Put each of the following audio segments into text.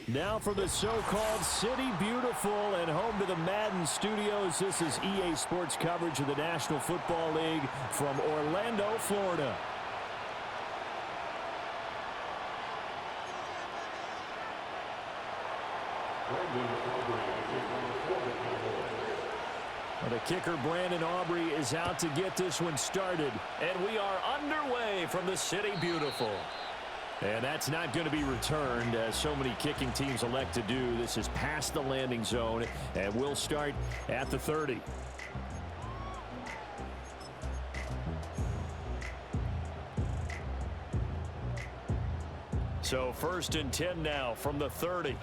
Now for the so-called City Beautiful and home to the Madden studios. This is EA Sports coverage of the National Football League from Orlando, Florida. The kicker, Brandon Aubrey, is out to get this one started. And we are underway from the City Beautiful. And that's not going to be returned, as so many kicking teams elect to do. This is past the landing zone, and we'll start at the 30. So 1st and 10 now from the 30.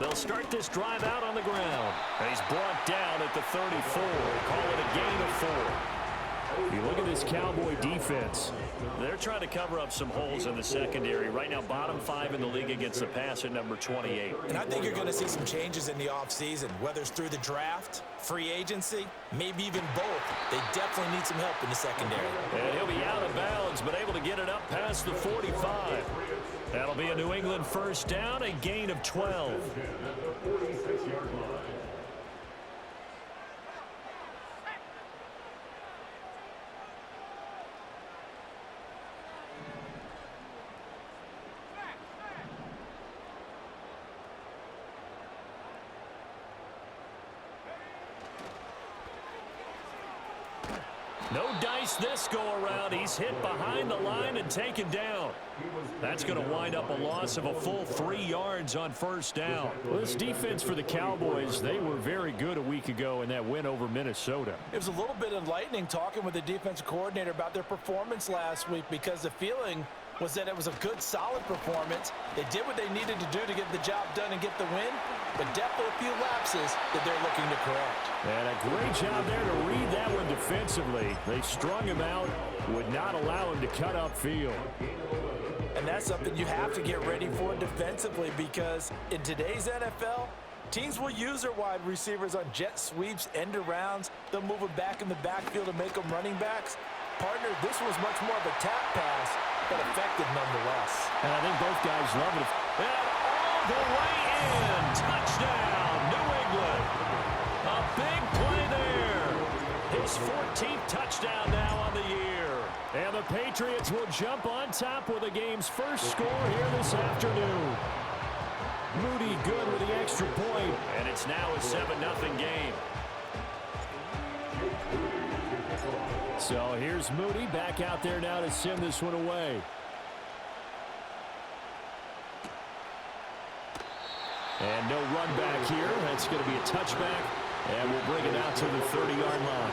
They'll start this drive out on the ground. And he's brought down at the 34. Call it a gain of 4. You look at this Cowboy defense. They're trying to cover up some holes in the secondary. Right now, bottom 5 in the league against the pass at number 28. And I think you're going to see some changes in the offseason, whether it's through the draft, free agency, maybe even both. They definitely need some help in the secondary. And he'll be out of bounds, but able to get it up past the 45. That'll be a New England first down, a gain of 12. No dice this go-around. He's hit behind the line and taken down. That's going to wind up a loss of a full 3 yards on first down. Well, this defense for the Cowboys, they were very good a week ago in that win over Minnesota. It was a little bit enlightening talking with the defensive coordinator about their performance last week, because the feeling was that it was a good, solid performance. They did what they needed to do to get the job done and get the win, but definitely a few lapses that they're looking to correct. And a great job there to read that one defensively. They strung him out, would not allow him to cut upfield. And that's something you have to get ready for defensively, because in today's NFL, teams will use their wide receivers on jet sweeps, end arounds. They'll move them back in the backfield to make them running backs. Partner, this was much more of a tap pass, but effective nonetheless. And I think both guys love it. And all the way in. Touchdown, New England. A big play there. His 14th touchdown now on the year. And the Patriots will jump on top with the game's first score here this afternoon. Moody good with the extra point. And it's now a 7-0 game. So here's Moody back out there now to send this one away. And no run back here. That's going to be a touchback. And we'll bring it out to the 30-yard line.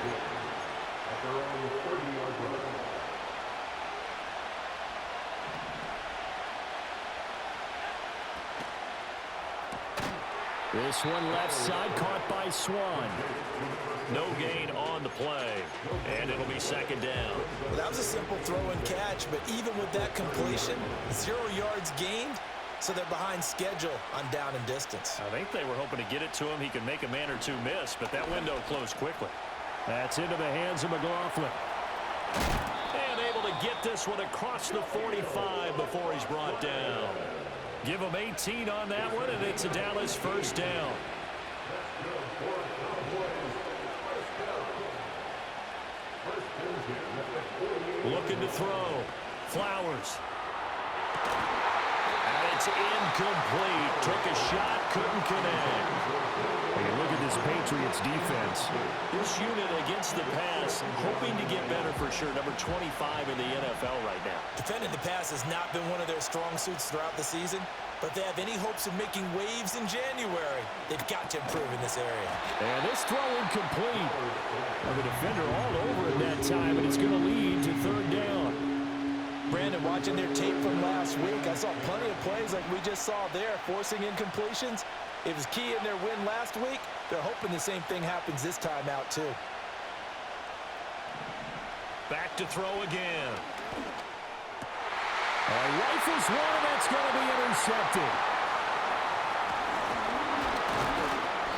This one left side caught by Swan. No gain on the play. And it'll be 2nd down. Well, that was a simple throw and catch, but even with that completion, 0 yards gained, so they're behind schedule on down and distance. I think they were hoping to get it to him. He could make a man or two miss, but that window closed quickly. That's into the hands of McLaughlin. And able to get this one across the 45 before he's brought down. Give him 18 on that one, and it's a Dallas first down. Looking to throw. Flowers. And it's incomplete. Took a shot, couldn't connect. Hey, look at this Patriots defense. This unit against the pass, hoping to get better for sure. Number 25 in the NFL right now. Defending the pass has not been one of their strong suits throughout the season, but they have any hopes of making waves in January, they've got to improve in this area. And this throw incomplete. The defender all over it that time, and it's going to lead to 3rd down. Brandon, watching their tape from last week, I saw plenty of plays like we just saw there, forcing incompletions. It was key in their win last week. They're hoping the same thing happens this time out, too. Back to throw again. Rifles one, and that's going to be intercepted.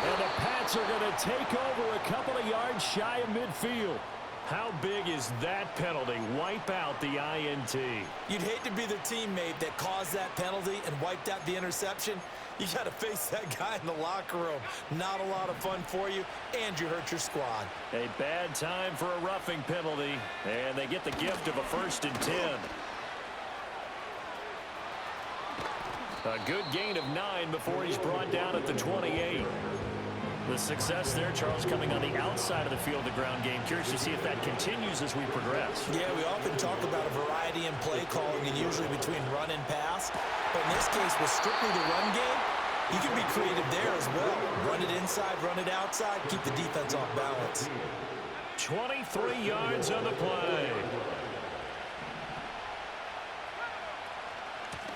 And the Pats are going to take over a couple of yards shy of midfield. How big is that penalty? Wipe out the INT. You'd hate to be the teammate that caused that penalty and wiped out the interception. You got to face that guy in the locker room. Not a lot of fun for you, and you hurt your squad. A bad time for a roughing penalty, and they get the gift of a 1st and 10. A good gain of 9 before he's brought down at the 28. The success there, Charles, coming on the outside of the field, the ground game. Curious to see if that continues as we progress. Yeah, we often talk about a variety in play calling and usually between run and pass. But in this case, with strictly the run game, you can be creative there as well. Run it inside, run it outside, keep the defense off balance. 23 yards on the play.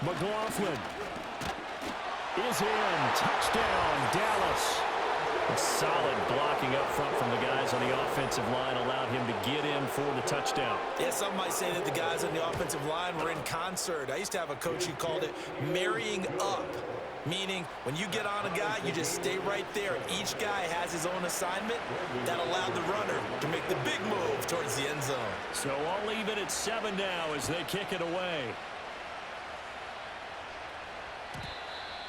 McLaughlin is in. Touchdown, Dallas. A solid blocking up front from the guys on the offensive line allowed him to get in for the touchdown. Yeah, some might say that the guys on the offensive line were in concert. I used to have a coach who called it marrying up, meaning when you get on a guy, you just stay right there. Each guy has his own assignment. That allowed the runner to make the big move towards the end zone. So I'll leave it at 7 now as they kick it away.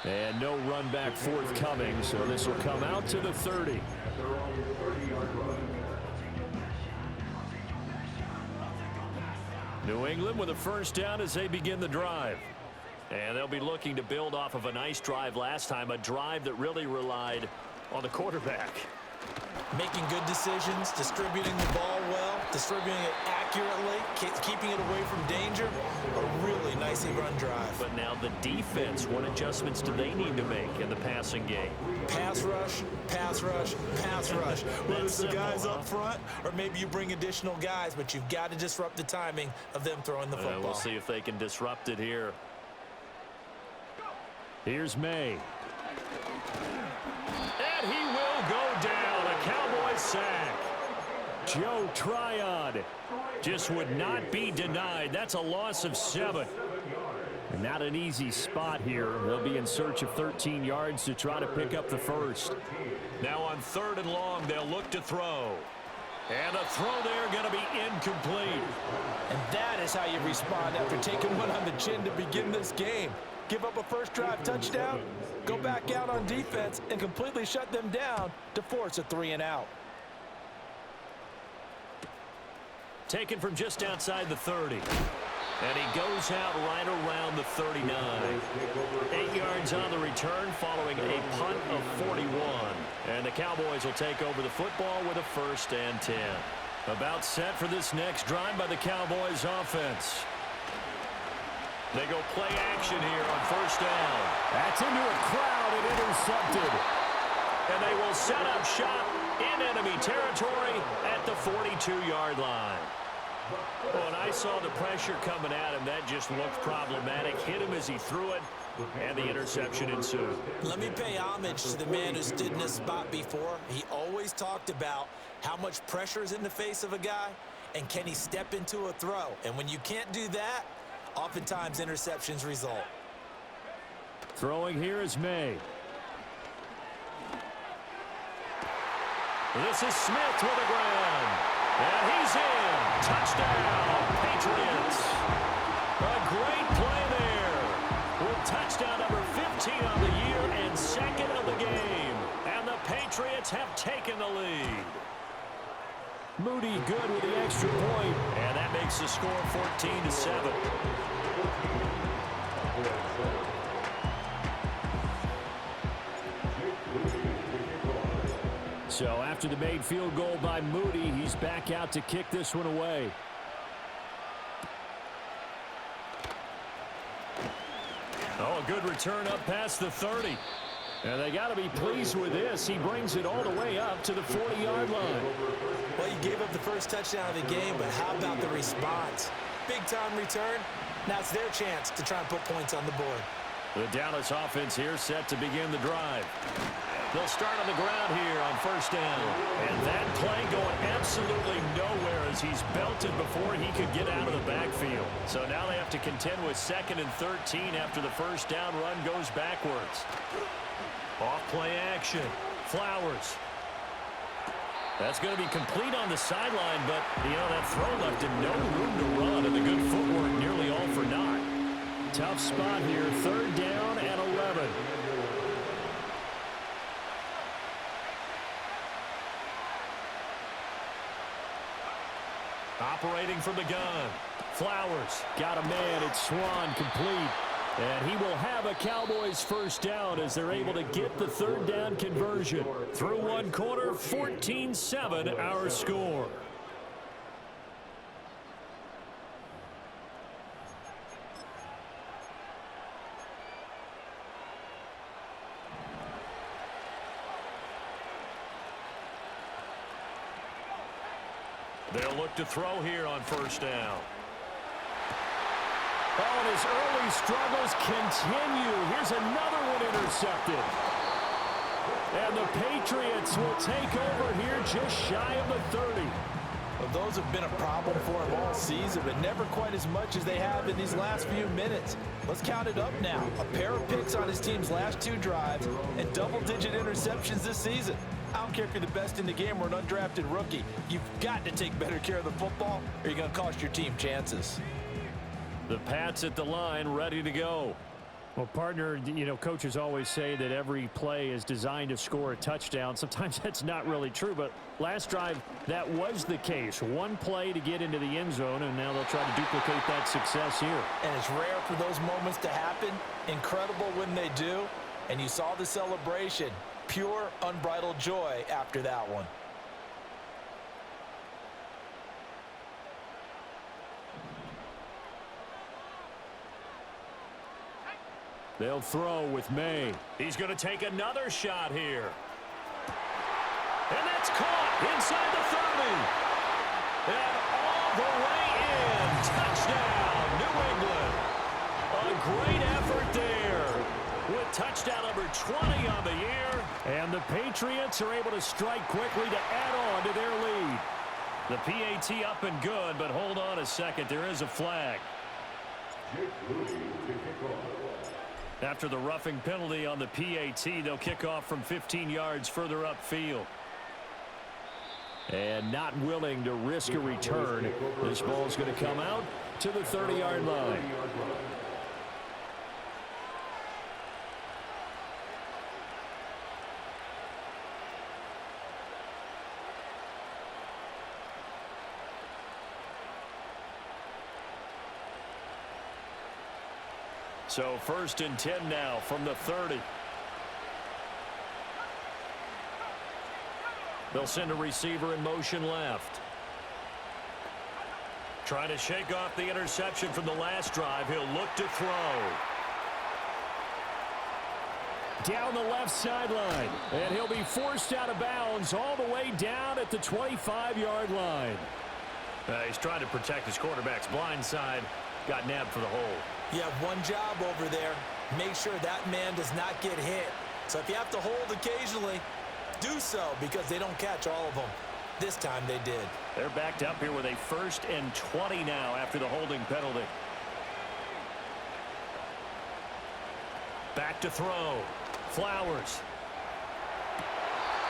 And no run back forthcoming, so this will come out to the 30. New England with a 1st down as they begin the drive. And they'll be looking to build off of a nice drive last time, a drive that really relied on the quarterback. Making good decisions, distributing the ball well, distributing it accurately, keeping it away from danger. A really nicely run drive. But now the defense, what adjustments do they need to make in the passing game? Pass rush, pass rush, pass rush. Whether it's the guys up front or maybe you bring additional guys, but you've got to disrupt the timing of them throwing the football. We'll see if they can disrupt it here. Here's May. And he will go down. A Cowboys sack. Joe Tryon just would not be denied. That's a loss of 7. And not an easy spot here. They'll be in search of 13 yards to try to pick up the 1st. Now on 3rd and long, they'll look to throw. And the throw there going to be incomplete. And that is how you respond after taking one on the chin to begin this game. Give up a first drive touchdown, go back out on defense, and completely shut them down to force a 3 and out. Taken from just outside the 30. And he goes out right around the 39. 8 yards on the return following a punt of 41. And the Cowboys will take over the football with a 1st and 10. About set for this next drive by the Cowboys offense. They go play action here on 1st down. That's into a crowd and intercepted. And they will set up shop in enemy territory at the 42-yard line. Well, and I saw the pressure coming at him. That just looked problematic. Hit him as he threw it, and the interception ensued. Let me pay homage to the man who stood in this spot before. He always talked about how much pressure is in the face of a guy, and can he step into a throw. And when you can't do that, oftentimes interceptions result. Throwing here is May. This is Smith with the ground. And he's in. Touchdown, Patriots. A great play there. With touchdown number 15 on the year and 2nd of the game. And the Patriots have taken the lead. Moody good with the extra point. And that makes the score 14-7. So after the made field goal by Moody, he's back out to kick this one away. Oh, a good return up past the 30. And they got to be pleased with this. He brings it all the way up to the 40-yard line. Well, you gave up the first touchdown of the game, but how about the response? Big-time return. Now it's their chance to try and put points on the board. The Dallas offense here set to begin the drive. They'll start on the ground here on 1st down. And that play going absolutely nowhere as he's belted before he could get out of the backfield. So now they have to contend with 2nd and 13 after the 1st down run goes backwards. Off play action. Flowers. That's going to be complete on the sideline, but, that throw left him no room to run, and the good footwork nearly all for naught. Tough spot here, 3rd down and 11. Operating from the gun. Flowers got a man. It's Swan complete. And he will have a Cowboys first down as they're able to get the 3rd down conversion. Through one quarter, 14-7 our score. They'll look to throw here on first down. Oh, and his early struggles continue. Here's another one intercepted. And the Patriots will take over here just shy of the 30. Well, those have been a problem for him all season, but never quite as much as they have in these last few minutes. Let's count it up now. A pair of picks on his team's last 2 drives and double-digit interceptions this season. I don't care if you're the best in the game or an undrafted rookie. You've got to take better care of the football or you're going to cost your team chances. The Pats at the line, ready to go. Well, partner, coaches always say that every play is designed to score a touchdown. Sometimes that's not really true, but last drive, that was the case. One play to get into the end zone, and now they'll try to duplicate that success here. And it's rare for those moments to happen. Incredible when they do. And you saw the celebration. Pure, unbridled joy after that one. They'll throw with May. He's going to take another shot here. And that's caught inside the 30. And all the way in. Touchdown, New England. A great effort there. With touchdown number 20 on the year. And the Patriots are able to strike quickly to add on to their lead. The PAT up and good, but hold on a second. There is a flag. After the roughing penalty on the PAT, they'll kick off from 15 yards further upfield. And not willing to risk a return, this ball's going to come out to the 30-yard line. So 1st and 10 now from the 30. They'll send a receiver in motion left. Trying to shake off the interception from the last drive. He'll look to throw. Down the left sideline. And he'll be forced out of bounds all the way down at the 25-yard line. He's trying to protect his quarterback's blind side. Got nabbed for the hole. You have one job over there. Make sure that man does not get hit. So if you have to hold occasionally, do so because they don't catch all of them. This time they did. They're backed up here with a 1st and 20 now after the holding penalty. Back to throw. Flowers.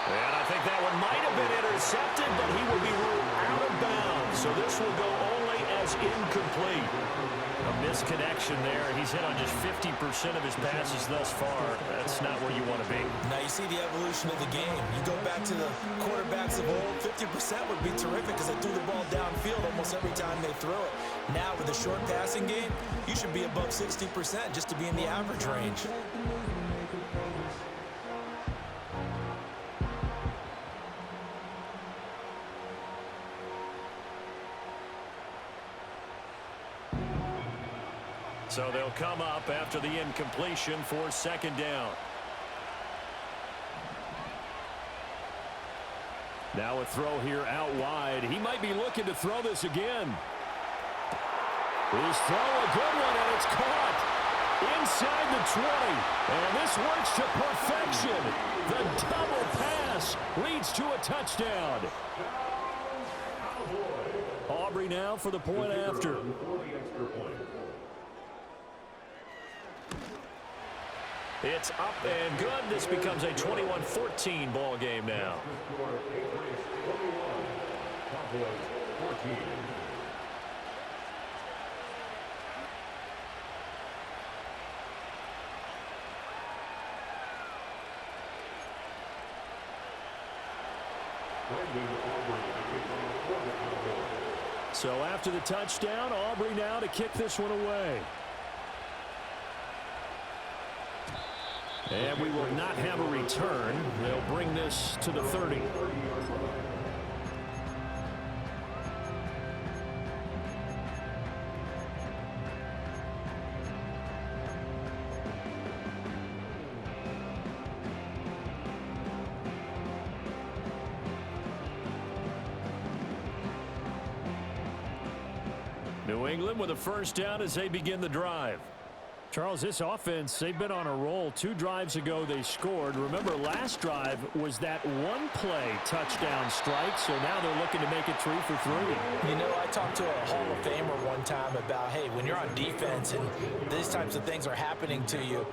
And I think that one might have been intercepted, but he will be ruled out of bounds. So this will go only as incomplete. A misconnection there. He's hit on just 50% of his passes thus far. That's not where you want to be. Now you see the evolution of the game. You go back to the quarterbacks of old, 50% would be terrific because they threw the ball downfield almost every time they throw it. Now with a short passing game, you should be above 60% just to be in the average range. So they'll come up after the incompletion for 2nd down. Now a throw here out wide. He might be looking to throw this again. His throw, a good one, and it's caught inside the 20. And this works to perfection. The double pass leads to a touchdown. Aubrey now for the point after. It's up and good. This becomes a 21-14 ball game now. So after the touchdown, Aubrey now to kick this one away. And we will not have a return. They'll bring this to the 30. New England with a first down as they begin the drive. Charles, this offense, they've been on a roll. 2 drives ago they scored. Remember, last drive was that one-play touchdown strike, so now they're looking to make it 3 for 3. You know, I talked to a Hall of Famer one time about, hey, when you're on defense and these types of things are happening to you,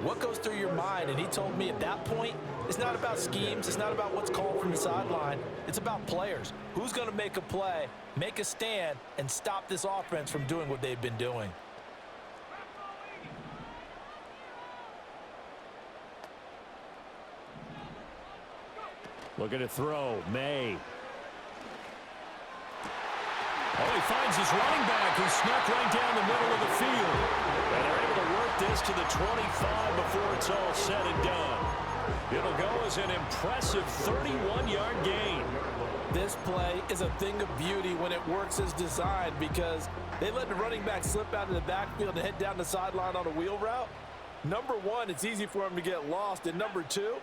what goes through your mind? And he told me at that point, it's not about schemes. It's not about what's called from the sideline. It's about players. Who's going to make a play, make a stand, and stop this offense from doing what they've been doing? Looking to throw. May. Oh, he finds his running back who snuck right down the middle of the field. And they're able to work this to the 25 before it's all said and done. It'll go as an impressive 31-yard gain. This play is a thing of beauty when it works as designed because they let the running back slip out of the backfield and head down the sideline on a wheel route. Number one, it's easy for him to get lost. And number two,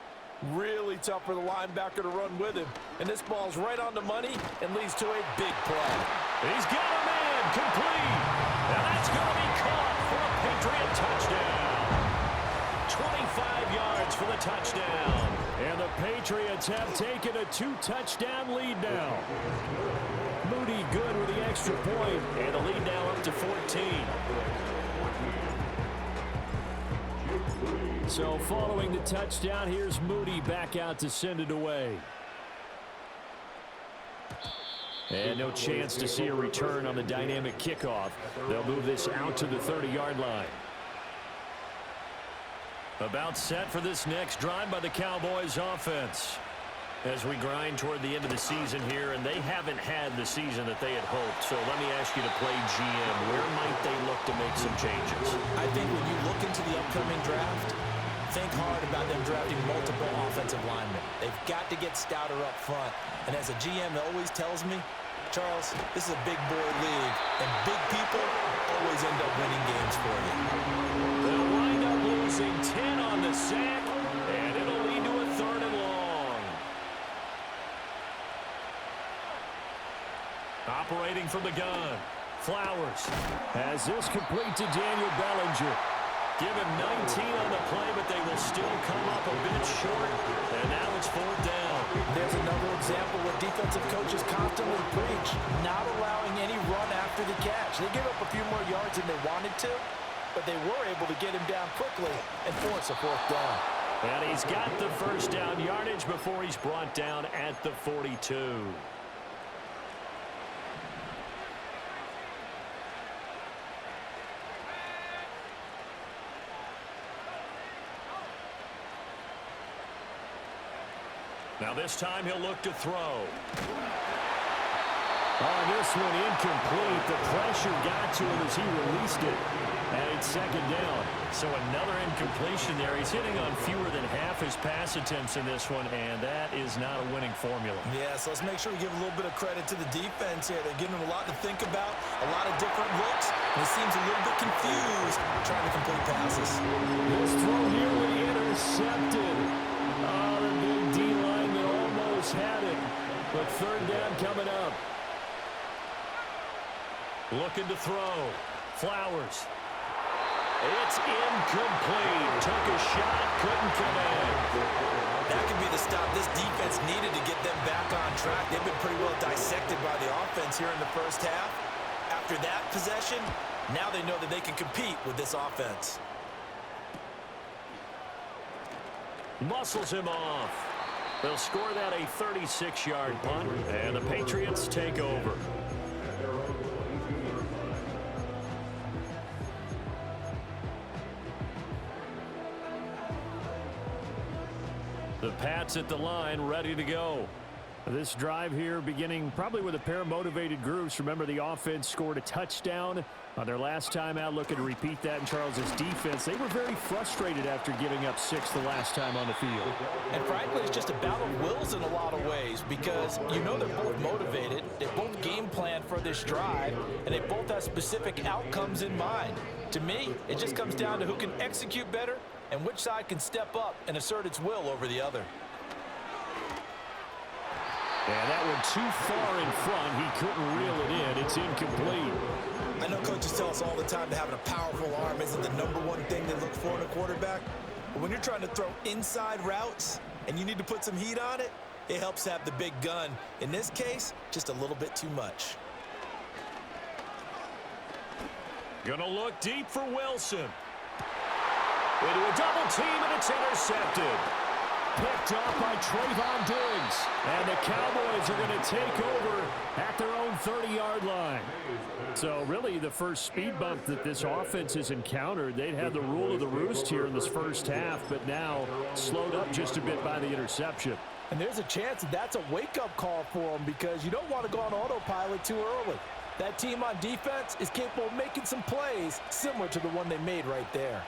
really tough for the linebacker to run with him. And this ball's right on the money and leads to a big play. He's got a man complete. And that's going to be caught for a Patriot touchdown. 25 yards for the touchdown. And the Patriots have taken a 2-touchdown lead now. Moody good with the extra point. And the lead now up to 14. So following the touchdown, here's Moody back out to send it away. And no chance to see a return on the dynamic kickoff. They'll move this out to the 30-yard line. About set for this next drive by the Cowboys offense. As we grind toward the end of the season here, and they haven't had the season that they had hoped. So let me ask you to play GM. Where might they look to make some changes? I think when you look into the upcoming draft, think hard about them drafting multiple offensive linemen. They've got to get stouter up front. And as a GM always tells me, Charles, this is a big boy league, and big people always end up winning games for you. They'll wind up losing 10 on the sack, and it'll lead to a 3rd and long. Operating from the gun, Flowers has this complete to Daniel Bellinger. Give him 19 on the play, but they will still come up a bit short. And now it's 4th down. There's another example where defensive coaches constantly preach, not allowing any run after the catch. They gave up a few more yards than they wanted to, but they were able to get him down quickly and force a 4th down. And he's got the first down yardage before he's brought down at the 42. Now this time he'll look to throw. Oh, this one incomplete. The pressure got to him as he released it. And it's 2nd down. So another incompletion there. He's hitting on fewer than half his pass attempts in this one, and that is not a winning formula. Yeah, so let's make sure we give a little bit of credit to the defense here. They're giving him a lot to think about, a lot of different looks, and he seems a little bit confused trying to complete passes. This throw nearly intercepted. Oh, the big D-line that almost had it. But 3rd down coming up. Looking to throw. Flowers. It's incomplete. Took a shot, couldn't come in. That could be the stop this defense needed to get them back on track. They've been pretty well dissected by the offense here in the first half. After that possession, now they know that they can compete with this offense. Muscles him off. They'll score that a 36-yard punt, and the Patriots take over. The Pats at the line, ready to go. This drive here beginning probably with a pair of motivated groups. Remember, the offense scored a touchdown on their last time out. Looking to repeat that in Charles's defense. They were very frustrated after giving up 6 the last time on the field. And frankly, it's just a battle of wills in a lot of ways because you know they're both motivated. They both game plan for this drive, and they both have specific outcomes in mind. To me, it just comes down to who can execute better and which side can step up and assert its will over the other. And that one too far in front. He couldn't reel it in. It's incomplete. I know coaches tell us all the time that having a powerful arm isn't the #1 thing they look for in a quarterback. But when you're trying to throw inside routes and you need to put some heat on it, it helps have the big gun. In this case, just a little bit too much. Gonna look deep for Wilson. Into a double team, and it's intercepted. Picked up by Trayvon Diggs. And the Cowboys are going to take over at their own 30-yard line. So really the first speed bump that this offense has encountered. They'd had the rule of the roost here in this first half, but now slowed up just a bit by the interception. And there's a chance that that's a wake-up call for them because you don't want to go on autopilot too early. That team on defense is capable of making some plays similar to the one they made right there.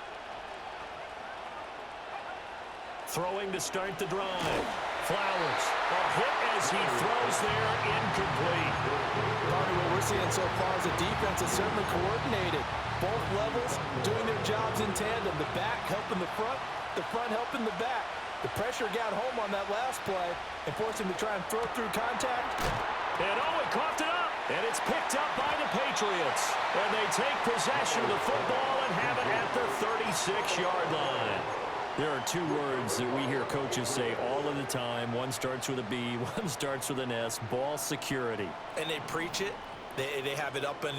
Throwing to start the drive. Flowers. A hit as he throws there, incomplete. Probably what we're seeing so far is a defense that's certainly coordinated. Both levels doing their jobs in tandem. The back helping the front helping the back. The pressure got home on that last play and forced him to try and throw through contact. And he coughed it up. And it's picked up by the Patriots. And they take possession of the football and have it at the 36-yard line. There are two words that we hear coaches say all of the time. One starts with a B, one starts with an S, ball security. And they preach it. They have it up in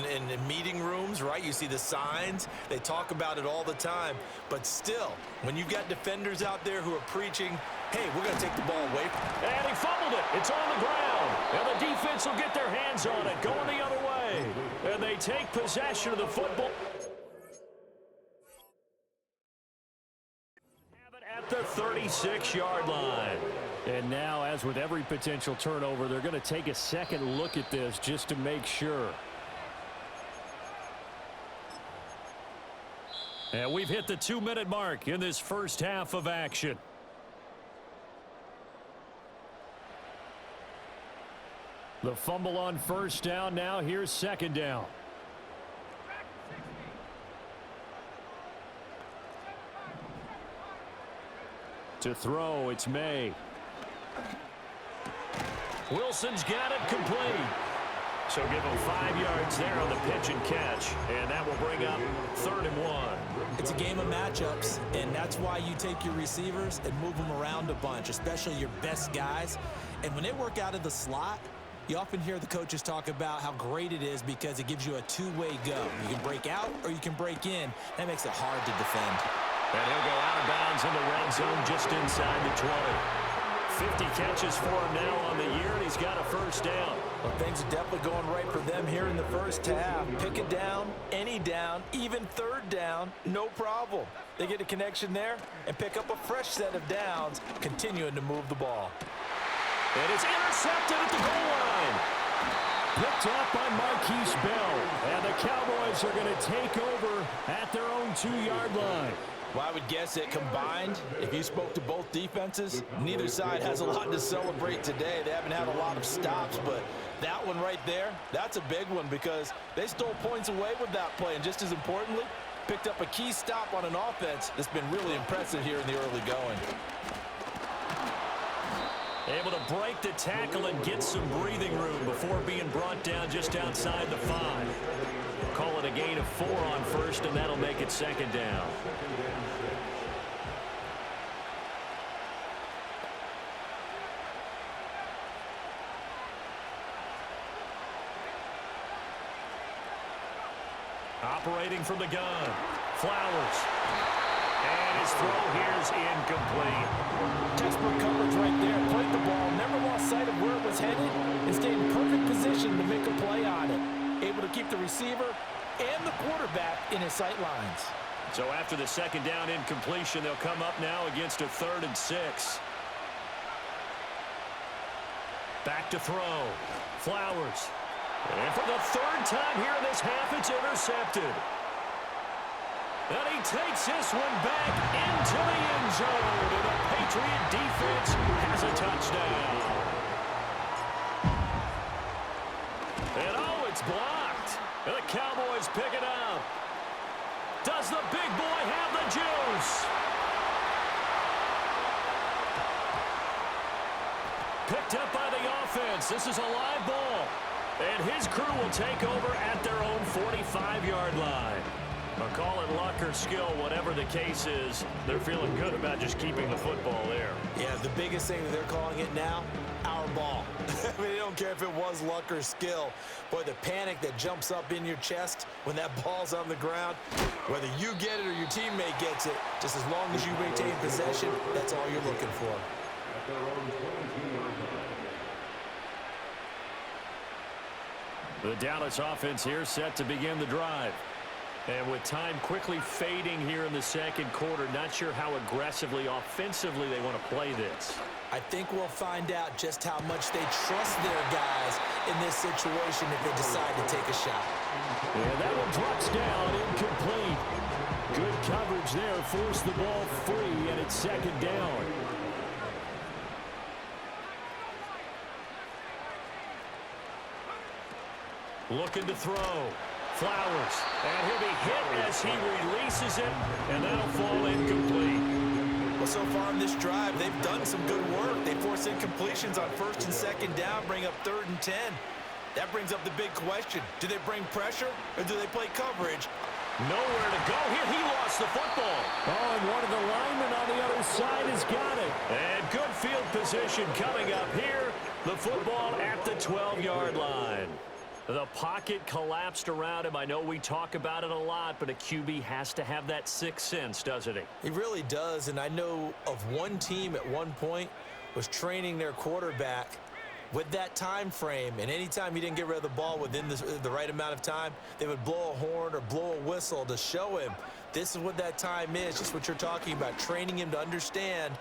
meeting rooms, right? You see the signs. They talk about it all the time. But still, when you've got defenders out there who are preaching, hey, we're going to take the ball away. And he fumbled it. It's on the ground. And the defense will get their hands on it, going the other way. And they take possession of the football. At the 36-yard line. And now, as with every potential turnover, they're going to take a second look at this just to make sure. And we've hit the 2-minute mark in this first half of action. The fumble on first down. Now here's second down. To throw, it's May. Wilson's got it complete. So give him 5 yards there on the pitch and catch. And that will bring up 3rd and 1. It's a game of matchups, and that's why you take your receivers and move them around a bunch, especially your best guys. And when they work out of the slot, you often hear the coaches talk about how great it is because it gives you a two-way go. You can break out or you can break in. That makes it hard to defend. And he'll go out of bounds in the red zone just inside the 20. 50 catches for him now on the year, and he's got a first down. Well, things are definitely going right for them here in the first half. Pick it down, any down, even third down, no problem. They get a connection there and pick up a fresh set of downs, continuing to move the ball. And it's intercepted at the goal line. Picked up by Marquise Bell. And the Cowboys are going to take over at their own 2-yard line. Well, I would guess that combined, if you spoke to both defenses, neither side has a lot to celebrate today. They haven't had a lot of stops, but that one right there, that's a big one because they stole points away with that play. And just as importantly, picked up a key stop on an offense that's been really impressive here in the early going. Able to break the tackle and get some breathing room before being brought down just outside the 5. Call it a gain of 4 on first, and that'll make it 2nd down. Operating from the gun, Flowers. And his his throw here's incomplete. Textbook coverage right there. Played the ball, never lost sight of where it was headed, and stayed in perfect position to make a play on it. Able to keep the receiver and the quarterback in his sight lines. So after the second down incompletion, they'll come up now against a 3rd and 6. Back to throw. Flowers. And for the 3rd time here in this half, it's intercepted. And he takes this one back into the end zone. And the Patriot defense has a touchdown. And oh, it's blocked. And the Cowboys pick it up. Does the big boy have the juice? Picked up by the offense. This is a live ball. And his crew will take over at their own 45-yard line. Or call it luck or skill, whatever the case is, they're feeling good about just keeping the football there. Yeah, the biggest thing that they're calling it now, our ball. I mean, they don't care if it was luck or skill. Boy, the panic that jumps up in your chest when that ball's on the ground, whether you get it or your teammate gets it, just as long as you maintain possession, that's all you're looking for. The Dallas offense here set to begin the drive. And with time quickly fading here in the second quarter, not sure how aggressively, offensively they want to play this. I think we'll find out just how much they trust their guys in this situation if they decide to take a shot. And that one drops down, incomplete. Good coverage there, forced the ball free, and it's 2nd down. Looking to throw. Flowers. And he'll be hit as he releases it, and that'll fall incomplete. Well, so far in this drive, they've done some good work. They force incompletions on 1st and 2nd down, bring up 3rd and 10. That brings up the big question. Do they bring pressure, or do they play coverage? Nowhere to go here. He lost the football. Oh, and one of the linemen on the other side has got it. And good field position coming up here. The football at the 12-yard line. The pocket collapsed around him. I know we talk about it a lot, but a QB has to have that sixth sense, doesn't he? He really does, and I know of one team at one point was training their quarterback with that time frame, and anytime he didn't get rid of the ball within the right amount of time, they would blow a horn or blow a whistle to show him this is what that time is, just what you're talking about, training him to understand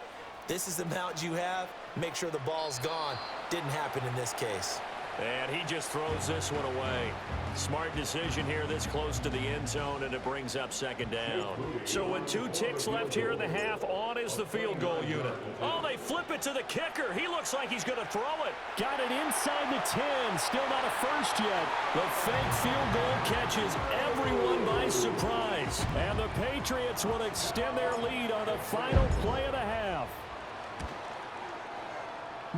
this is the amount you have, make sure the ball's gone. Didn't happen in this case. And he just throws this one away. Smart decision here this close to the end zone, and it brings up 2nd down. So with 2 ticks left here in the half, on is the field goal unit. Oh, they flip it to the kicker. He looks like he's going to throw it. Got it inside the 10. Still not a first yet. The fake field goal catches everyone by surprise. And the Patriots will extend their lead on the final play of the half.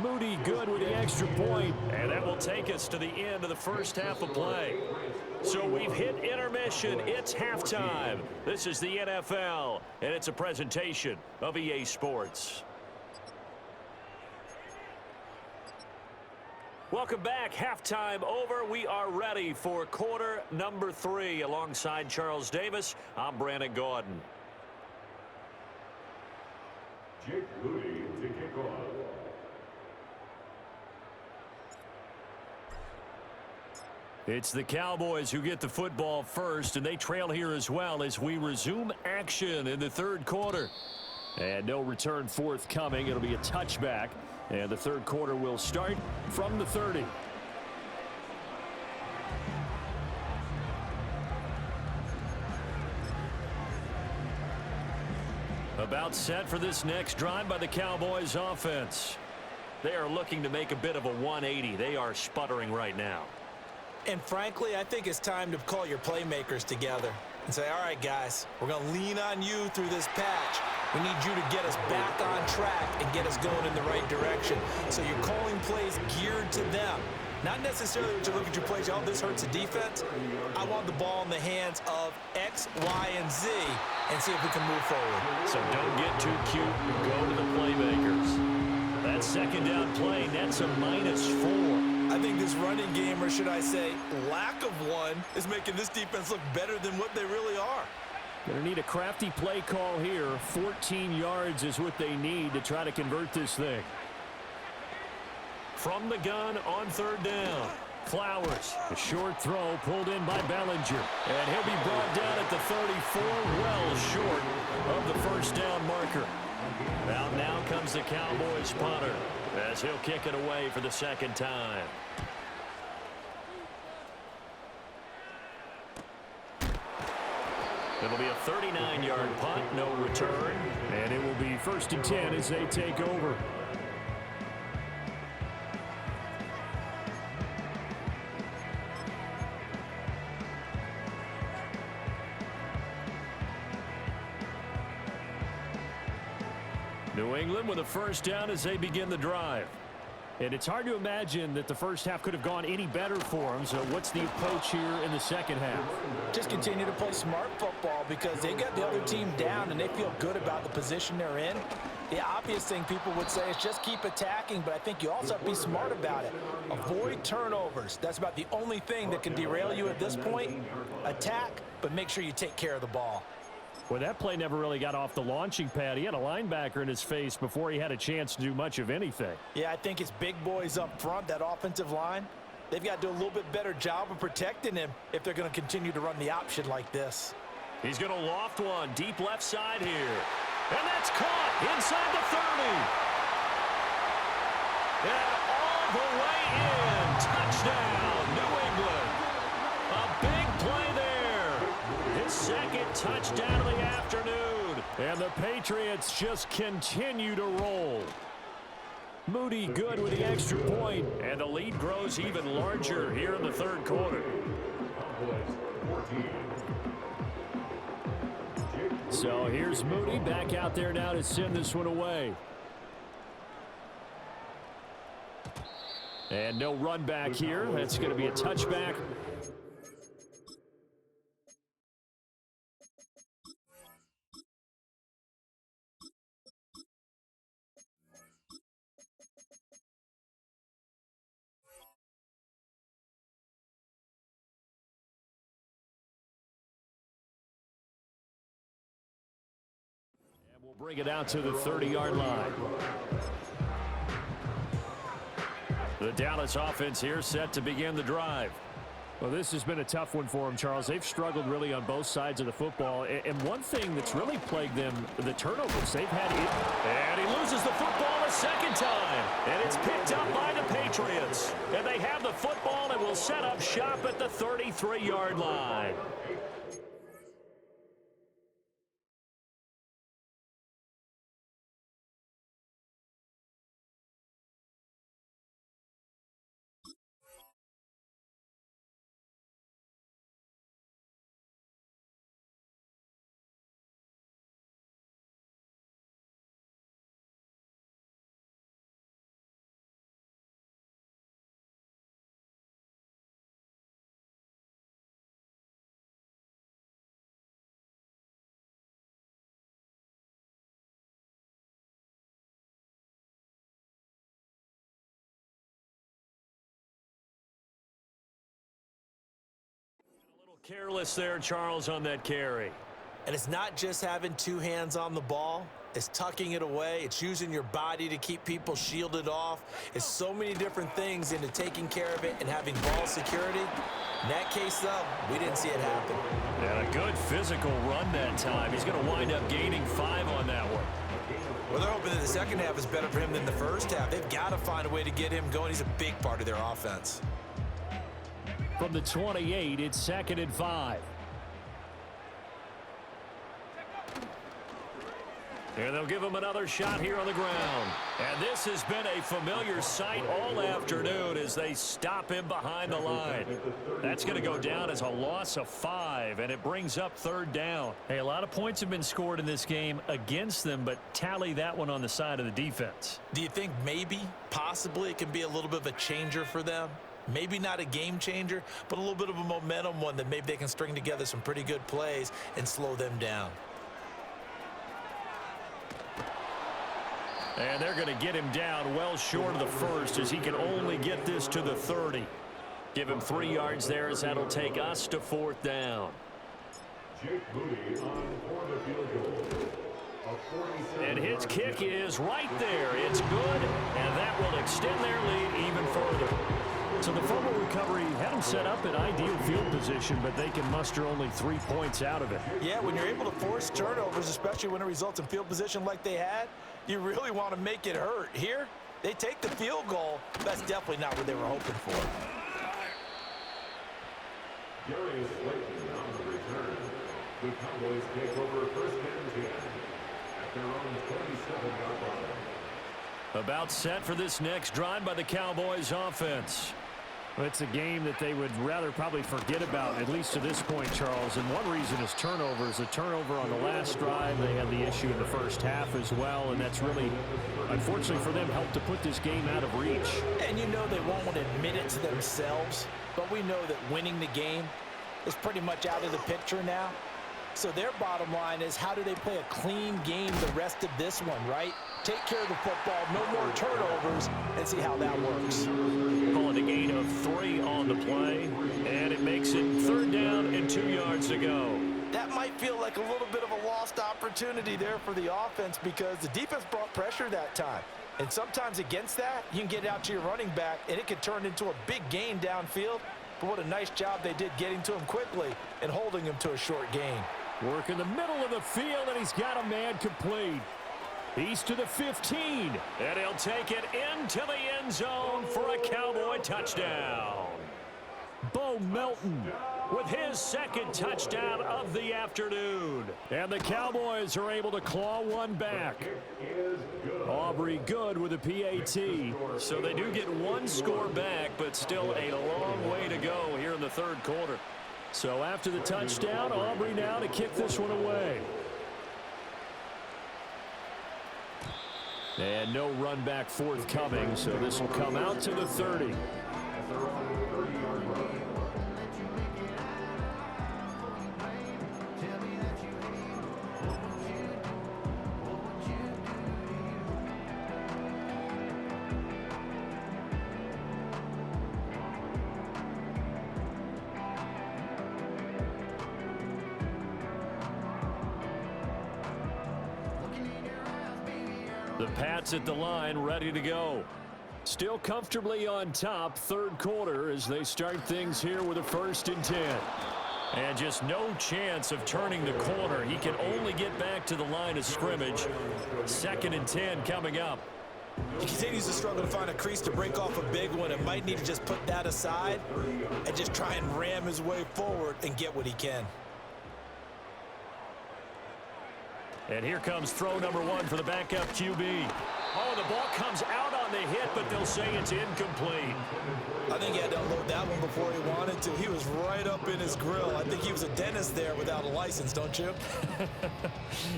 Moody good with the extra point. And that will take us to the end of the first half of play. So we've hit intermission. It's halftime. This is the NFL, and it's a presentation of EA Sports. Welcome back. Halftime over. We are ready for quarter number 3. Alongside Charles Davis, I'm Brandon Gordon. Jake Moody to kick off. It's the Cowboys who get the football first, and they trail here as well as we resume action in the third quarter. And no return forthcoming. It'll be a touchback, and the third quarter will start from the 30. About set for this next drive by the Cowboys offense. They are looking to make a bit of a 180. They are sputtering right now. And frankly, I think it's time to call your playmakers together and say, all right, guys, we're going to lean on you through this patch. We need you to get us back on track and get us going in the right direction. So you're calling plays geared to them. Not necessarily when you look at your plays, oh, this hurts the defense. I want the ball in the hands of X, Y, and Z and see if we can move forward. So don't get too cute. Go to the playmakers. That second down play, that's a -4. I think this running game, or should I say lack of one, is making this defense look better than what they really are. Going to need a crafty play call here. 14 yards is what they need to try to convert this thing. From the gun on third down. Flowers, a short throw pulled in by Bellinger. And he'll be brought down at the 34, well short of the first down marker. Out now comes the Cowboys punter as he'll kick it away for the second time. It'll be a 39-yard punt, no return. And it will be 1st and 10 as they take over. New England with a first down as they begin the drive. And it's hard to imagine that the first half could have gone any better for them. So what's the approach here in the second half? Just continue to play smart football because they got the other team down and they feel good about the position they're in. The obvious thing people would say is just keep attacking, but I think you also have to be smart about it. Avoid turnovers. That's about the only thing that can derail you at this point. Attack, but make sure you take care of the ball. Well, that play never really got off the launching pad. He had a linebacker in his face before he had a chance to do much of anything. Yeah, I think it's big boys up front, that offensive line. They've got to do a little bit better job of protecting him if they're going to continue to run the option like this. He's going to loft one deep left side here. And that's caught inside the 30. And all the way in. Touchdown, New England. A big play there. His second touchdown of the afternoon. And the Patriots just continue to roll. Moody good with the extra point. And the lead grows even larger here in the third quarter. So here's Moody back out there now to send this one away. And no run back here. That's going to be a touchback. We'll bring it out to the 30-yard line. The Dallas offense here set to begin the drive. Well, this has been a tough one for them, Charles. They've struggled really on both sides of the football. And one thing that's really plagued them, the turnovers they've had. And he loses the football a second time. And it's picked up by the Patriots. And they have the football and will set up shop at the 33-yard line. Careless there, Charles, on that carry. And it's not just having two hands on the ball. It's tucking it away. It's using your body to keep people shielded off. It's so many different things into taking care of it and having ball security. In that case, though, we didn't see it happen. And a good physical run that time. He's going to wind up gaining 5 on that one. Well, they're hoping that the second half is better for him than the first half. They've got to find a way to get him going. He's a big part of their offense. From the 28, it's 2nd and 5. And they'll give him another shot here on the ground. And this has been a familiar sight all afternoon as they stop him behind the line. That's going to go down as a loss of 5, and it brings up 3rd down. Hey, a lot of points have been scored in this game against them, but tally that one on the side of the defense. Do you think maybe, possibly, it can be a little bit of a changer for them? Maybe not a game changer, but a little bit of a momentum one that maybe they can string together some pretty good plays and slow them down. And they're going to get him down well short of the first as he can only get this to the 30. Give him 3 yards there as that'll take us to 4th down. Jake Moody on for the field goal. And his kick is right there. It's good, and that will extend their lead even further. So the fumble recovery had them set up in ideal field position, but they can muster only 3 points out of it. Yeah, when you're able to force turnovers, especially when it results in field position like they had, you really want to make it hurt. Here, they take the field goal. That's definitely not what they were hoping for. Darius Slayton on the return. The Cowboys take over first and 10 at their own 27-yard line. About set for this next drive by the Cowboys offense. Well, it's a game that they would rather probably forget about, at least to this point, Charles. And one reason is turnovers. A turnover on the last drive. They had the issue in the first half as well, and that's really, unfortunately for them, helped to put this game out of reach. And you know they won't admit it to themselves, but we know that winning the game is pretty much out of the picture now. So their bottom line is, how do they play a clean game the rest of this one, right? Take care of the football, no more turnovers, and see how that works. Calling a gain of 3 on the play, and it makes it 3rd down and 2 yards to go. That might feel like a little bit of a lost opportunity there for the offense because the defense brought pressure that time. And sometimes against that, you can get out to your running back, and it could turn into a big gain downfield. But what a nice job they did getting to him quickly and holding him to a short gain. Work in the middle of the field, and he's got a man complete. He's to the 15. And he'll take it into the end zone for a Cowboy touchdown. Bo Melton With his 2nd touchdown of the afternoon. And the Cowboys are able to claw one back. Aubrey Good with a PAT. So they do get 1 score back, but still a long way to go here in the 3rd quarter. So after the touchdown, Aubrey now to kick this one away. And no run back forthcoming, so this will come out to the 30. The Pats at the line, ready to go. Still comfortably on top, 3rd quarter as they start things here with a 1st and 10. And just no chance of turning the corner. He can only get back to the line of scrimmage. 2nd and 10 coming up. He continues to struggle to find a crease to break off a big one and might need to just put that aside and just try and ram his way forward and get what he can. And here comes throw number 1 for the backup QB. Oh, the ball comes out on the hit, but they'll say it's incomplete. I think he had to unload that one before he wanted to. He was right up in his grill. I think he was a dentist there without a license, don't you?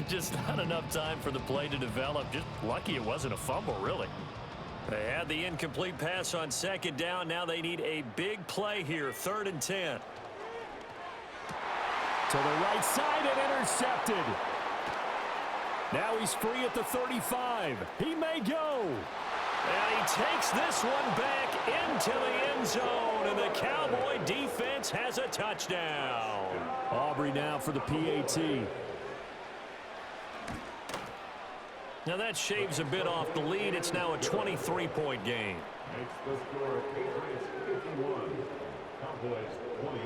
Just not enough time for the play to develop. Just lucky it wasn't a fumble, really. They had the incomplete pass on 2nd down. Now they need a big play here, 3rd and 10. To the right side and intercepted. Now he's free at the 35. He may go. And he takes this one back into the end zone, and the Cowboy defense has a touchdown. Aubrey now for the PAT. Now that shaves a bit off the lead. It's now a 23-point game. Makes the score Patriots 51, Cowboys 28.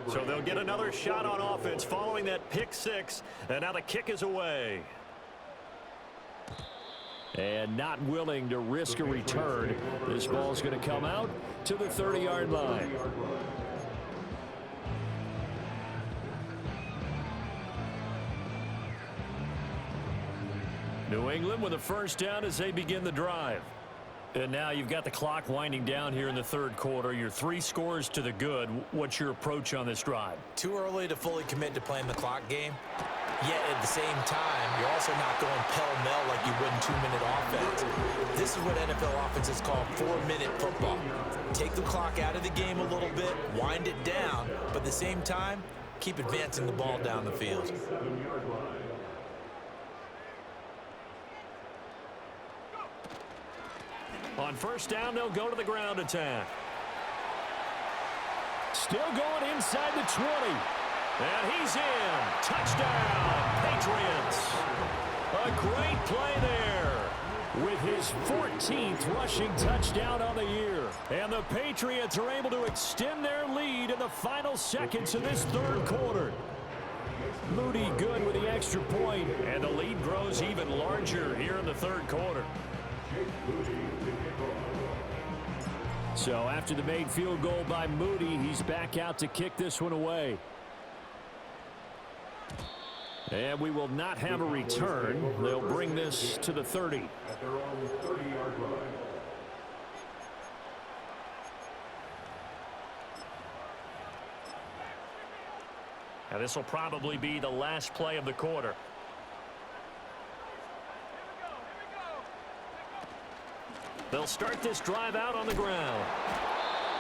So they'll get another shot on offense following that pick 6, and now the kick is away. And not willing to risk a return. This ball's going to come out to the 30-yard line. New England with a 1st down as they begin the drive. And now you've got the clock winding down here in the 3rd quarter. You're 3 scores to the good. What's your approach on this drive? Too early to fully commit to playing the clock game. Yet at the same time, you're also not going pell-mell like you would in 2-minute offense. This is what NFL offenses call 4-minute football. Take the clock out of the game a little bit, wind it down, but at the same time, keep advancing the ball down the field. On 1st down, they'll go to the ground attack. Still going inside the 20. And he's in. Touchdown, Patriots. A great play there with his 14th rushing touchdown on the year. And the Patriots are able to extend their lead in the final seconds of this third quarter. Moody good with the extra point, and the lead grows even larger here in the third quarter. So after the made field goal by Moody, he's back out to kick this one away. And we will not have a return. They'll bring this to the 30. At their own 30-yard line. Now this will probably be the last play of the quarter. They'll start this drive out on the ground.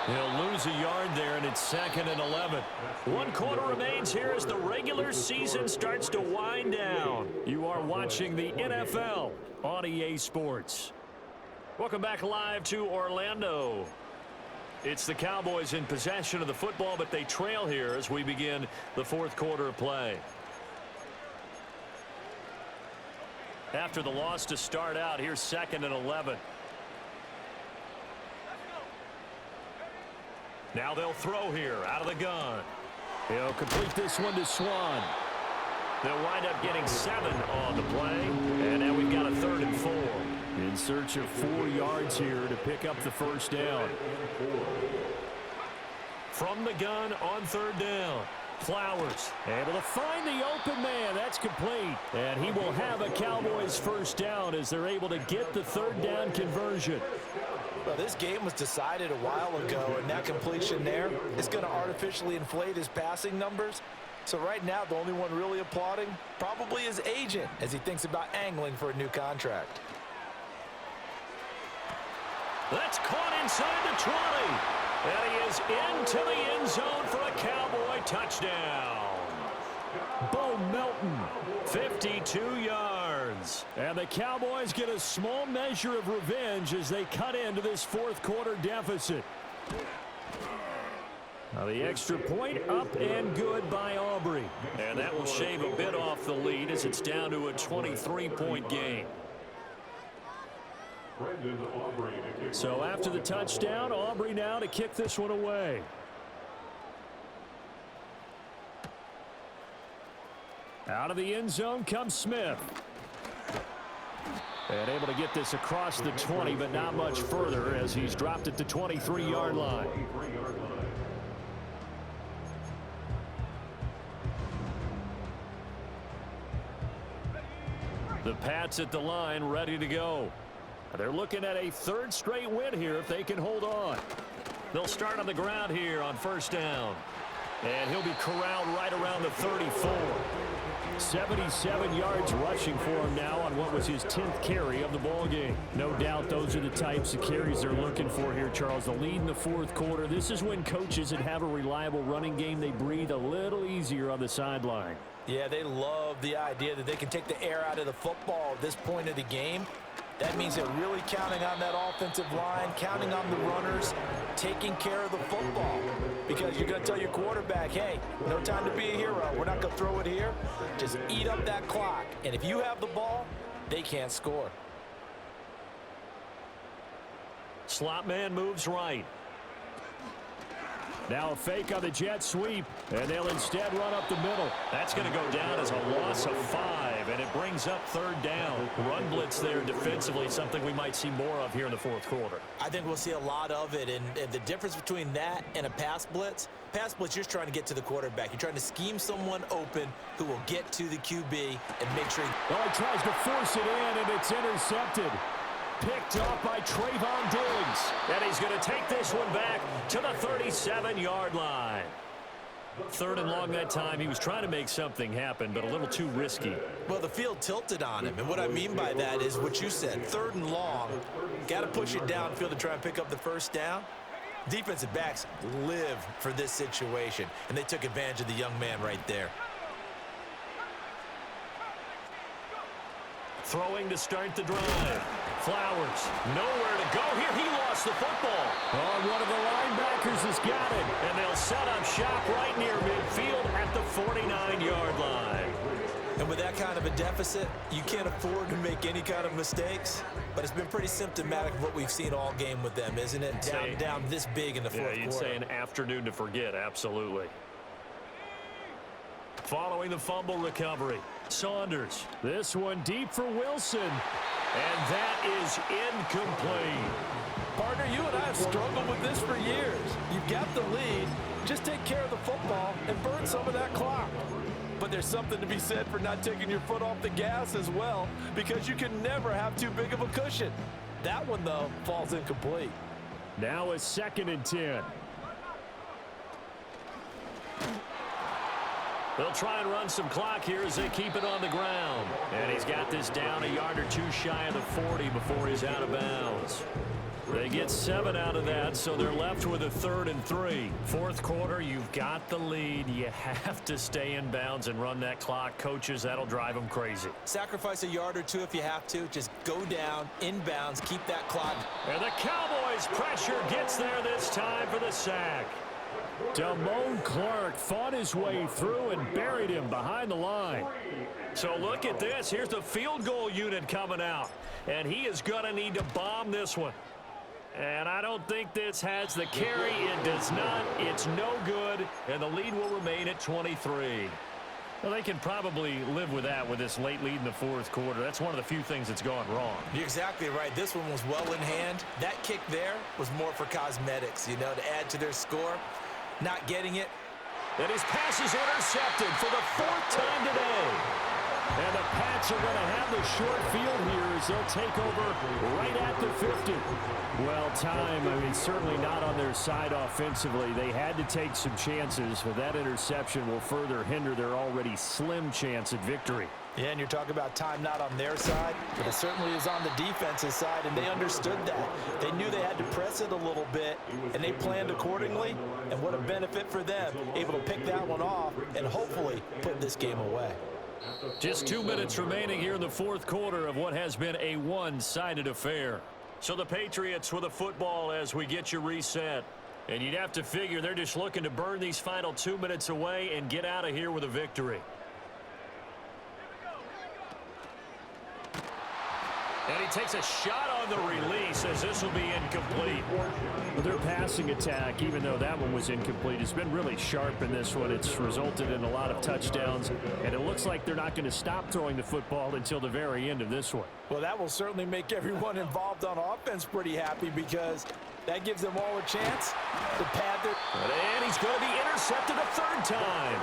He'll lose a yard there, and it's 2nd and 11. 1 quarter remains here as the regular season starts to wind down. You are watching the NFL on EA Sports. Welcome back live to Orlando. It's the Cowboys in possession of the football, but they trail here as we begin the fourth quarter of play. After the loss to start out, here's 2nd and 11. Now they'll throw here out of the gun. He'll complete this one to Swan. They'll wind up getting 7 on the play. And now we've got a 3rd and 4. In search of 4 yards here to pick up the first down. From the gun on 3rd down. Flowers able to find the open man. That's complete. And he will have a Cowboys first down as they're able to get the 3rd down conversion. Well, this game was decided a while ago, and that completion there is going to artificially inflate his passing numbers. So right now, the only one really applauding probably his agent as he thinks about angling for a new contract. That's caught inside the 20. And he is into the end zone for a Cowboy touchdown. Bo Melton, 52 yards. And the Cowboys get a small measure of revenge as they cut into this fourth quarter deficit. Now the extra point up and good by Aubrey. And that will shave a bit off the lead as it's down to a 23-point game. So after the touchdown, Aubrey now to kick this one away. Out of the end zone comes Smith. And able to get this across the 20, but not much further as he's dropped at the 23-yard line. The Pats at the line ready to go. They're looking at a 3rd straight win here if they can hold on. They'll start on the ground here on 1st down. And he'll be corralled right around the 34. 77 yards rushing for him now on what was his 10th carry of the ball game. No doubt those are the types of carries they're looking for here, Charles. The lead in the fourth quarter. This is when coaches that have a reliable running game, they breathe a little easier on the sideline. Yeah, they love the idea that they can take the air out of the football at this point of the game. That means they're really counting on that offensive line, counting on the runners, taking care of the football. Because you're going to tell your quarterback, hey, no time to be a hero. We're not going to throw it here. Just eat up that clock. And if you have the ball, they can't score. Slot man moves right. Now a fake on the jet sweep, and they'll instead run up the middle. That's going to go down as a loss of 5, and it brings up 3rd down. Run blitz there defensively, something we might see more of here in the fourth quarter. I think we'll see a lot of it, and the difference between that and a pass blitz, you're just trying to get to the quarterback. You're trying to scheme someone open who will get to the QB and make sure he tries to force it in, and it's intercepted. Picked off by Trayvon Diggs. And he's going to take this one back to the 37-yard line. 3rd and long that time. He was trying to make something happen, but a little too risky. Well, the field tilted on him, and what I mean by that is what you said. 3rd and long, got to push it downfield to try and pick up the first down. Defensive backs live for this situation, and they took advantage of the young man right there. Throwing to start the drive. Flowers. Nowhere to go here. He lost the football. Oh, one of the linebackers has got it. And they'll set up shop right near midfield at the 49-yard line. And with that kind of a deficit, you can't afford to make any kind of mistakes. But it's been pretty symptomatic of what we've seen all game with them, isn't it? Down this big in the fourth quarter. Yeah, you'd say an afternoon to forget, absolutely. Following the fumble recovery, Saunders. This one deep for Wilson. And that is incomplete. Partner, you and I have struggled with this for years. You've got the lead. Just take care of the football and burn some of that clock. But there's something to be said for not taking your foot off the gas as well, because you can never have too big of a cushion. That one, though, falls incomplete. Now a 2nd and 10. They'll try and run some clock here as they keep it on the ground. And he's got this down a yard or two shy of the 40 before he's out of bounds. They get 7 out of that, so they're left with a 3rd and 3. Fourth quarter, you've got the lead. You have to stay in bounds and run that clock. Coaches, that'll drive them crazy. Sacrifice a yard or two if you have to. Just go down, in bounds, keep that clock. And the Cowboys' pressure gets there this time for the sack. Damone Clark fought his way through and buried him behind the line. So look at this. Here's the field goal unit coming out. And he is going to need to bomb this one. And I don't think this has the carry. It does not. It's no good. And the lead will remain at 23. Well, they can probably live with that with this late lead in the fourth quarter. That's one of the few things that's gone wrong. You're exactly right. This one was well in hand. That kick there was more for cosmetics, to add to their score. Not getting it. And his pass is intercepted for the 4th time today. And the Pats are going to have the short field here as they'll take over right at the 50. Well, certainly not on their side offensively. They had to take some chances, but that interception will further hinder their already slim chance at victory. Yeah, and you're talking about time not on their side, but it certainly is on the defensive side, and they understood that. They knew they had to press it a little bit, and they planned accordingly, and what a benefit for them, able to pick that one off and hopefully put this game away. Just 2 minutes remaining here in the fourth quarter of what has been a one-sided affair. So the Patriots with a football as we get you reset. And you'd have to figure they're just looking to burn these final 2 minutes away and get out of here with a victory. And he takes a shot on the release as this will be incomplete. Well, their passing attack, even though that one was incomplete, has been really sharp in this one. It's resulted in a lot of touchdowns, and it looks like they're not going to stop throwing the football until the very end of this one. Well, that will certainly make everyone involved on offense pretty happy because that gives them all a chance to pad their... And he's going to be intercepted a 3rd time.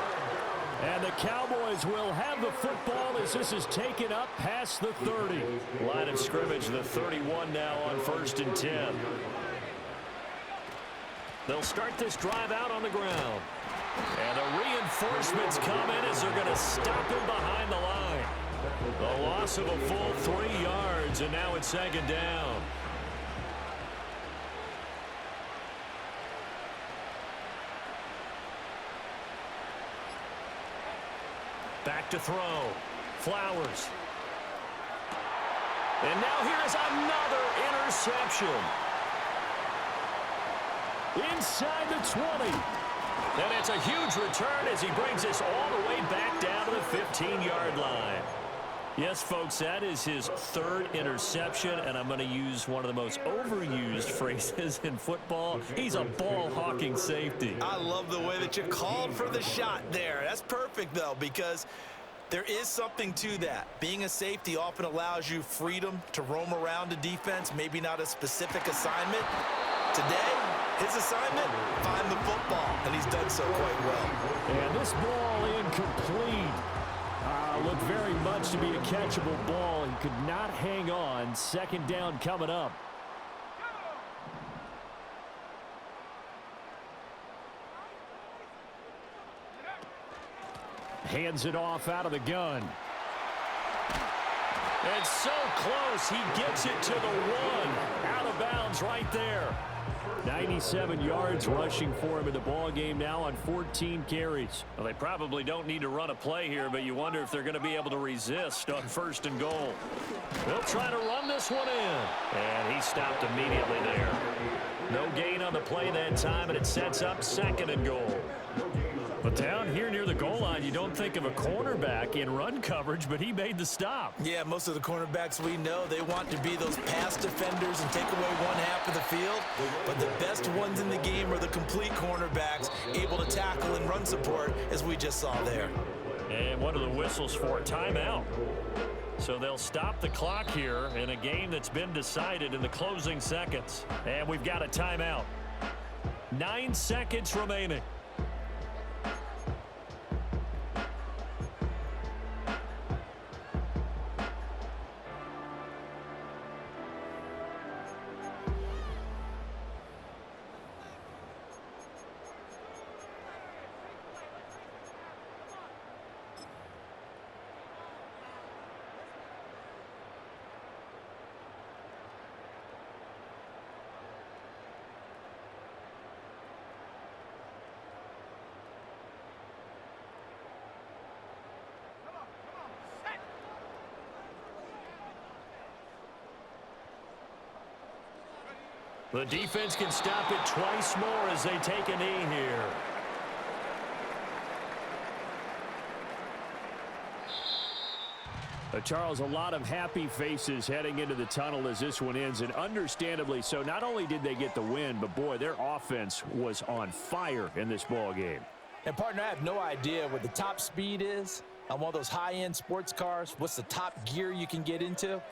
And the Cowboys will have the football as this is taken up past the 30. Line of scrimmage, the 31 now on 1st and 10. They'll start this drive out on the ground. And the reinforcements come in as they're going to stop him behind the line. The loss of a full 3 yards, and now it's 2nd down. Back to throw. Flowers. And now here's another interception. Inside the 20. And it's a huge return as he brings us all the way back down to the 15-yard line. Yes, folks, that is his 3rd interception, and I'm going to use one of the most overused phrases in football. He's a ball-hawking safety. I love the way that you called for the shot there. That's perfect, though, because there is something to that. Being a safety often allows you freedom to roam around the defense, maybe not a specific assignment. Today, his assignment, find the football, and he's done so quite well. And this ball incomplete. Looked very much to be a catchable ball. He could not hang on. 2nd down coming up. Hands it off out of the gun. And so close, he gets it to the 1. Out of bounds right there. 97 yards rushing for him in the ball game now on 14 carries. Well, they probably don't need to run a play here, but you wonder if they're going to be able to resist on 1st and goal. They'll try to run this one in. And he stopped immediately there. No gain on the play that time, and it sets up 2nd and goal. But down here near the goal line, you don't think of a cornerback in run coverage, but he made the stop. Yeah, most of the cornerbacks we know, they want to be those pass defenders and take away one half of the field. But the best ones in the game are the complete cornerbacks, able to tackle and run support, as we just saw there. And what are the whistles for? Timeout. So they'll stop the clock here in a game that's been decided in the closing seconds. And we've got a timeout. 9 seconds remaining. The defense can stop it twice more as they take a knee here. Charles, a lot of happy faces heading into the tunnel as this one ends, and understandably so. Not only did they get the win, but boy, their offense was on fire in this ball game. And partner, I have no idea what the top speed is on one of those high-end sports cars. What's the top gear you can get into?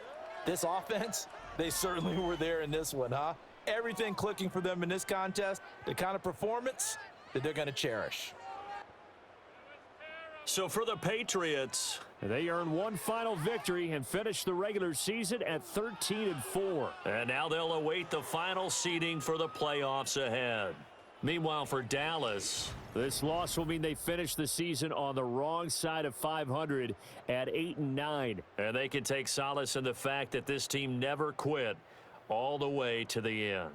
This offense, they certainly were there in this one, huh? Everything clicking for them in this contest, the kind of performance that they're going to cherish. So for the Patriots, they earn one final victory and finish the regular season at 13-4. And now they'll await the final seeding for the playoffs ahead. Meanwhile, for Dallas, this loss will mean they finish the season on the wrong side of 500 at 8-9. And they can take solace in the fact that this team never quit all the way to the end.